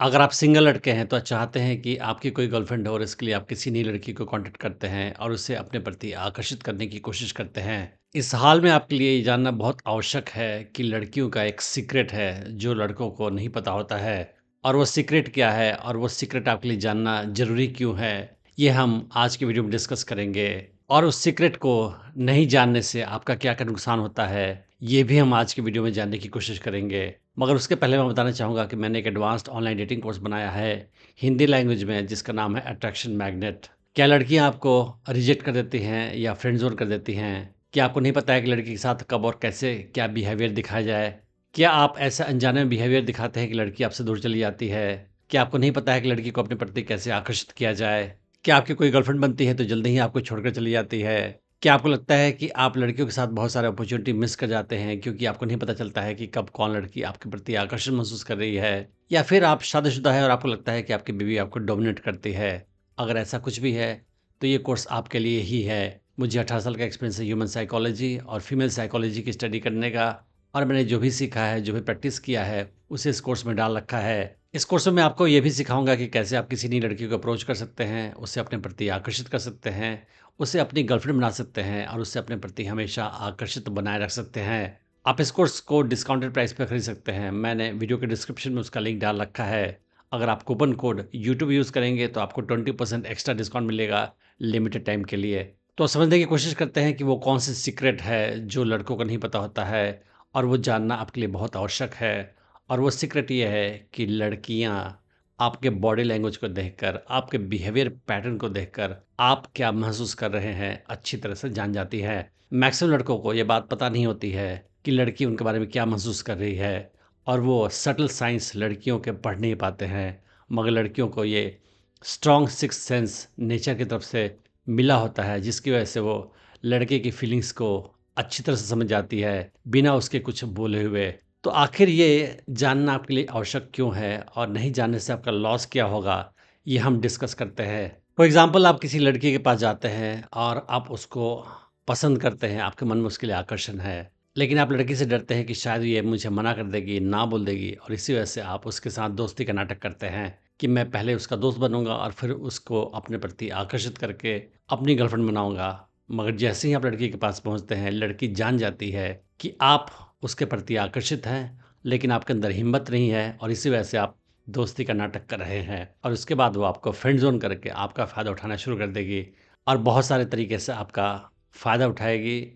अगर आप सिंगल लड़के हैं तो आप चाहते हैं कि आपकी कोई गर्लफ्रेंड हो और इसके लिए आप किसी नई लड़की को कांटेक्ट करते हैं और उसे अपने प्रति आकर्षित करने की कोशिश करते हैं। इस हाल में आपके लिए ये जानना बहुत आवश्यक है कि लड़कियों का एक सीक्रेट है जो लड़कों को नहीं पता होता है। और वो सीक्रेट क्या है और वो सीक्रेट आपके लिए जानना ज़रूरी क्यों है, ये हम आज की वीडियो में डिस्कस करेंगे। और उस सीक्रेट को नहीं जानने से आपका क्या-क्या नुकसान होता है, ये भी हम आज की वीडियो में जानने की कोशिश करेंगे। मगर उसके पहले मैं बताना चाहूँगा कि मैंने एक एडवांस्ड ऑनलाइन डेटिंग कोर्स बनाया है, हिंदी लैंग्वेज में, जिसका नाम है अट्रैक्शन मैग्नेट। क्या लड़कियाँ आपको रिजेक्ट कर देती हैं या फ्रेंड ज़ोन कर देती हैं? क्या आपको नहीं पता है कि लड़की के साथ कब और कैसे क्या बिहेवियर दिखाया जाए? क्या आप ऐसा अनजाने में बिहेवियर दिखाते हैं कि लड़की आपसे दूर चली जाती है? क्या आपको नहीं पता है कि लड़की को अपने प्रति कैसे आकर्षित किया जाए? क्या आपकी कोई गर्लफ्रेंड बनती है तो जल्दी ही आपको छोड़कर चली जाती है? क्या आपको लगता है कि आप लड़कियों के साथ बहुत सारे अपॉर्चुनिटी मिस कर जाते हैं क्योंकि आपको नहीं पता चलता है कि कब कौन लड़की आपके प्रति आकर्षण महसूस कर रही है? या फिर आप शादीशुदा हैं और आपको लगता है कि आपकी बीवी आपको डोमिनेट करती है? अगर ऐसा कुछ भी है, तो ये कोर्स आपके लिए ही है। मुझे 18 साल का एक्सपीरियंस है ह्यूमन साइकोलॉजी और फीमेल साइकोलॉजी की स्टडी करने का, और मैंने जो भी सीखा है, जो भी प्रैक्टिस किया है, उसे इस कोर्स में डाल रखा है। इस कोर्स में मैं आपको ये भी सिखाऊँगा कि कैसे आप किसी नई लड़की को अप्रोच कर सकते हैं, उसे अपने प्रति आकर्षित कर सकते हैं, उसे अपनी गर्लफ्रेंड बना सकते हैं और उसे अपने प्रति हमेशा आकर्षित बनाए रख सकते हैं। आप इस कोर्स को डिस्काउंटेड प्राइस पे खरीद सकते हैं। मैंने वीडियो के डिस्क्रिप्शन में उसका लिंक डाल रखा है। अगर आप कूपन कोड यूट्यूब यूज़ करेंगे तो आपको 20% एक्स्ट्रा डिस्काउंट मिलेगा लिमिटेड टाइम के लिए। तो समझने की कोशिश करते हैं कि वो कौन-सी सीक्रेट है जो लड़कों को नहीं पता होता है और वो जानना आपके लिए बहुत आवश्यक है। और वो सीक्रेट ये है कि लड़कियाँ आपके बॉडी लैंग्वेज को देखकर, आपके बिहेवियर पैटर्न को देखकर आप क्या महसूस कर रहे हैं, अच्छी तरह से जान जाती हैं। मैक्सिमम लड़कों को ये बात पता नहीं होती है कि लड़की उनके बारे में क्या महसूस कर रही है और वो सटल साइंस लड़कियों के पढ़ नहीं पाते हैं। मगर लड़कियों को ये स्ट्रॉन्ग सिक्स्थ सेंस नेचर की तरफ से मिला होता है, जिसकी वजह से वो लड़के की फीलिंग्स को अच्छी तरह से समझ जाती है, बिना उसके कुछ बोले हुए। तो आखिर ये जानना आपके लिए आवश्यक क्यों है और नहीं जानने से आपका लॉस क्या होगा, ये हम डिस्कस करते हैं। फॉर एग्ज़ाम्पल, आप किसी लड़की के पास जाते हैं और आप उसको पसंद करते हैं, आपके मन में उसके लिए आकर्षण है। लेकिन आप लड़की से डरते हैं कि शायद ये मुझे मना कर देगी, ना बोल देगी, और इसी वजह से आप उसके साथ दोस्ती का नाटक करते हैं कि मैं पहले उसका दोस्त बनूँगा और फिर उसको अपने प्रति आकर्षित करके अपनी गर्लफ्रेंड बनाऊँगा। मगर जैसे ही आप लड़की के पास पहुँचते हैं, लड़की जान जाती है कि आप उसके प्रति आकर्षित हैं, लेकिन आपके अंदर हिम्मत नहीं है और इसी वजह से आप दोस्ती का नाटक कर रहे हैं, और उसके बाद वो आपको फ्रेंड ज़ोन करके आपका फ़ायदा उठाना शुरू कर देगी और बहुत सारे तरीके से आपका फ़ायदा उठाएगी।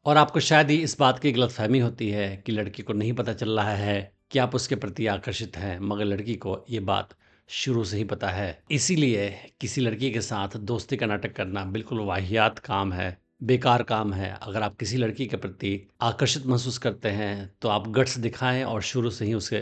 और आपको शायद ही इस बात की गलतफ़हमी होती है कि लड़की को नहीं पता चल रहा है कि आप उसके प्रति आकर्षित हैं, मगर लड़की को ये बात शुरू से ही पता है। इसीलिए किसी लड़की के साथ दोस्ती का नाटक करना बिल्कुल वाहियात काम है, बेकार काम है। अगर आप किसी लड़की के प्रति आकर्षित महसूस करते हैं, तो आप गट्स दिखाएँ और शुरू से ही उसे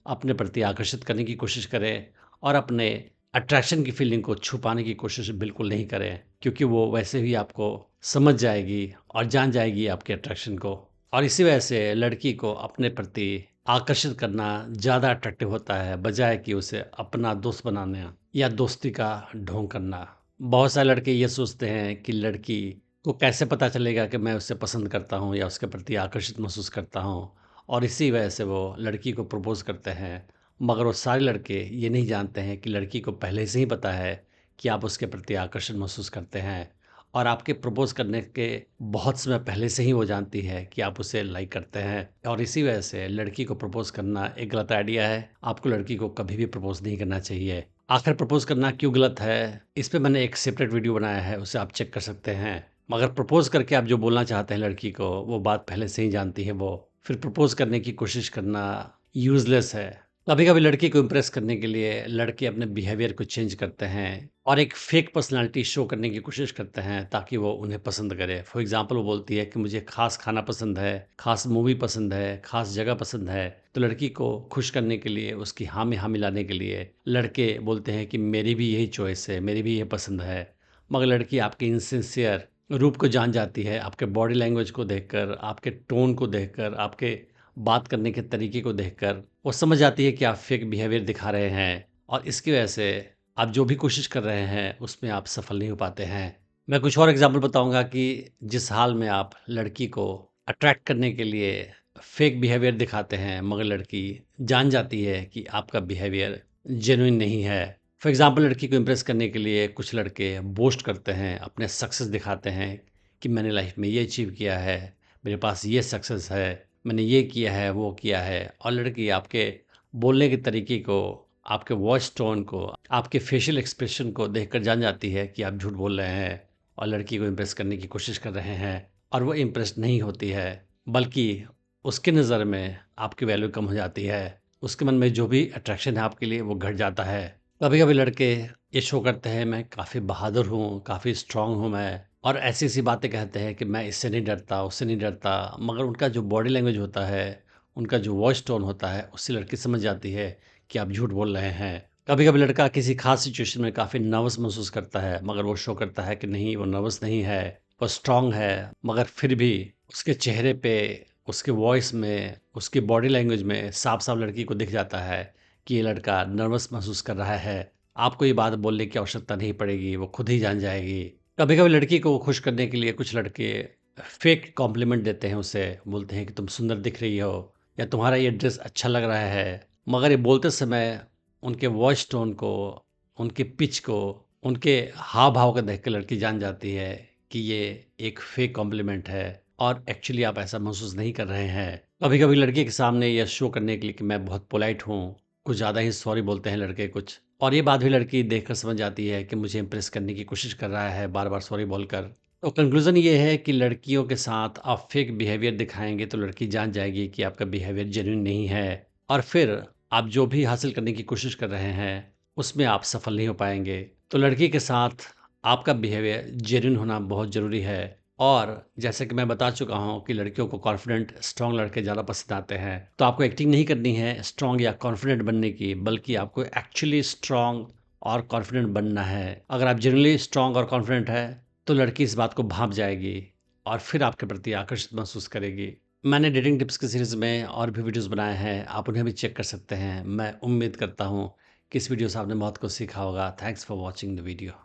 अपने प्रति आकर्षित करने की कोशिश करें और अपने अट्रैक्शन की फीलिंग को छुपाने की कोशिश बिल्कुल नहीं करें, क्योंकि वो वैसे ही आपको समझ जाएगी और जान जाएगी आपके अट्रैक्शन को। और इसी वजह से लड़की को अपने प्रति आकर्षित करना ज़्यादा अट्रैक्टिव होता है, बजाय कि उसे अपना दोस्त बनाना या दोस्ती का ढोंग करना। बहुत सारे लड़के ये सोचते हैं कि लड़की को कैसे पता चलेगा कि मैं उसे पसंद करता हूँ या उसके प्रति आकर्षित महसूस करता हूँ, और इसी वजह से वो लड़की को प्रपोज़ करते हैं। मगर वो सारे लड़के ये नहीं जानते हैं कि लड़की को पहले से ही पता है कि आप उसके प्रति आकर्षण महसूस करते हैं, और आपके प्रपोज़ करने के बहुत समय पहले से ही वो जानती है कि आप उसे लाइक करते हैं, और इसी वजह से लड़की को प्रपोज़ करना एक गलत आइडिया है। आपको लड़की को कभी भी प्रपोज़ नहीं करना चाहिए। आखिर प्रपोज़ करना क्यों गलत है, इस पे मैंने एक सेपरेट वीडियो बनाया है, उसे आप चेक कर सकते हैं। मगर प्रपोज़ करके आप जो बोलना चाहते हैं लड़की को, वो बात पहले से ही जानती है वो, फिर प्रपोज़ करने की कोशिश करना यूज़लेस है। कभी-कभी लड़की को इम्प्रेस करने के लिए लड़के अपने बिहेवियर को चेंज करते हैं और एक फेक पर्सनैलिटी शो करने की कोशिश करते हैं ताकि वो उन्हें पसंद करे। फॉर एग्ज़ाम्पल, वो बोलती है कि मुझे ख़ास खाना पसंद है, ख़ास मूवी पसंद है, ख़ास जगह पसंद है। तो लड़की को खुश करने के लिए, उसकी हाँ में हाँ मिलाने के लिए लड़के बोलते हैं कि मेरी भी यही चॉइस है, मेरी भी ये पसंद है। मगर लड़की आपके इनसिंसियर रूप को जान जाती है, आपके बॉडी लैंग्वेज को देखकर, आपके टोन को देखकर, आपके बात करने के तरीके को देखकर वो समझ जाती है कि आप फेक बिहेवियर दिखा रहे हैं, और इसकी वजह से आप जो भी कोशिश कर रहे हैं उसमें आप सफल नहीं हो पाते हैं। मैं कुछ और एग्जांपल बताऊंगा कि जिस हाल में आप लड़की को अट्रैक्ट करने के लिए फेक बिहेवियर दिखाते हैं, मगर लड़की जान जाती है कि आपका बिहेवियर जेनुइन नहीं है। फॉर एग्ज़ाम्पल लड़की को इम्प्रेस करने के लिए कुछ लड़के बोस्ट करते हैं, अपने सक्सेस दिखाते हैं कि मैंने लाइफ़ में ये अचीव किया है, मेरे पास ये सक्सेस है, मैंने ये किया है, वो किया है और लड़की आपके बोलने के तरीके को, आपके वॉइस टोन को, आपके फेशियल एक्सप्रेशन को देखकर जान जाती है कि आप झूठ बोल रहे हैं और लड़की को इम्प्रेस करने की कोशिश कर रहे हैं और वो इम्प्रेस नहीं होती है, बल्कि उसकी नज़र में आपकी वैल्यू कम हो जाती है। उसके मन में जो भी अट्रैक्शन है आपके लिए वो घट जाता है। कभी-कभी लड़के ये शो करते हैं मैं काफ़ी बहादुर हूँ, काफ़ी स्ट्रॉन्ग हूँ मैं और ऐसी-ऐसी बातें कहते हैं कि मैं इससे नहीं डरता, उससे नहीं डरता, मगर उनका जो बॉडी लैंग्वेज होता है, उनका जो वॉइस टोन होता है, उससे लड़की समझ जाती है कि आप झूठ बोल रहे हैं। कभी-कभी लड़का किसी ख़ास सिचुएशन में काफ़ी नर्वस महसूस करता है, मगर वो शो करता है कि नहीं वो नर्वस नहीं है, वो स्ट्रॉन्ग है, मगर फिर भी उसके चेहरे पे, उसके वॉइस में, उसकी बॉडी लैंग्वेज में साफ-साफ लड़की को दिख जाता है कि ये लड़का नर्वस महसूस कर रहा है। आपको ये बात बोलने की आवश्यकता नहीं पड़ेगी, वो खुद ही जान जाएगी। कभी-कभी लड़की को खुश करने के लिए कुछ लड़के फेक कॉम्प्लीमेंट देते हैं उसे, बोलते हैं कि तुम सुंदर दिख रही हो या तुम्हारा ये ड्रेस अच्छा लग रहा है। मगर ये बोलते समय उनके वॉइस टोन को, उनके पिच को, उनके हाव-भाव को देख के लड़की जान जाती है कि ये एक फेक कॉम्प्लीमेंट है और एक्चुअली आप ऐसा महसूस नहीं कर रहे हैं। कभी-कभी लड़की के सामने ये शो करने के लिए कि मैं बहुत पोलाइट हूँ, कुछ ज़्यादा ही सॉरी बोलते हैं लड़के कुछ और ये बात भी लड़की देखकर समझ जाती है कि मुझे इम्प्रेस करने की कोशिश कर रहा है बार-बार सॉरी बोलकर। तो कंक्लूज़न ये है कि लड़कियों के साथ आप फेक बिहेवियर दिखाएँगे तो लड़की जान जाएगी कि आपका बिहेवियर जेन्युइन नहीं है और फिर आप जो भी हासिल करने की कोशिश कर रहे हैं, उसमें आप सफल नहीं हो पाएँगे। तो लड़की के साथ आपका बिहेवियर जेन्युइन होना बहुत ज़रूरी है और जैसे कि मैं बता चुका हूँ कि लड़कियों को कॉन्फिडेंट, स्ट्रॉन्ग लड़के ज़्यादा पसंद आते हैं। तो आपको एक्टिंग नहीं करनी है स्ट्रॉन्ग या कॉन्फिडेंट बनने की, बल्कि आपको एक्चुअली स्ट्रॉन्ग और कॉन्फिडेंट बनना है। अगर आप जेनुइनली स्ट्रॉन्ग और कॉन्फिडेंट हैं, तो लड़की इस बात को भाँप जाएगी और फिर आपके प्रति आकर्षित महसूस करेगी। मैंने डेटिंग टिप्स की सीरीज़ में और भी वीडियोज़ बनाए हैं, आप उन्हें भी चेक कर सकते हैं। मैं उम्मीद करता हूँ कि इस वीडियो से आपने बहुत कुछ सीखा होगा। Thanks for watching the video.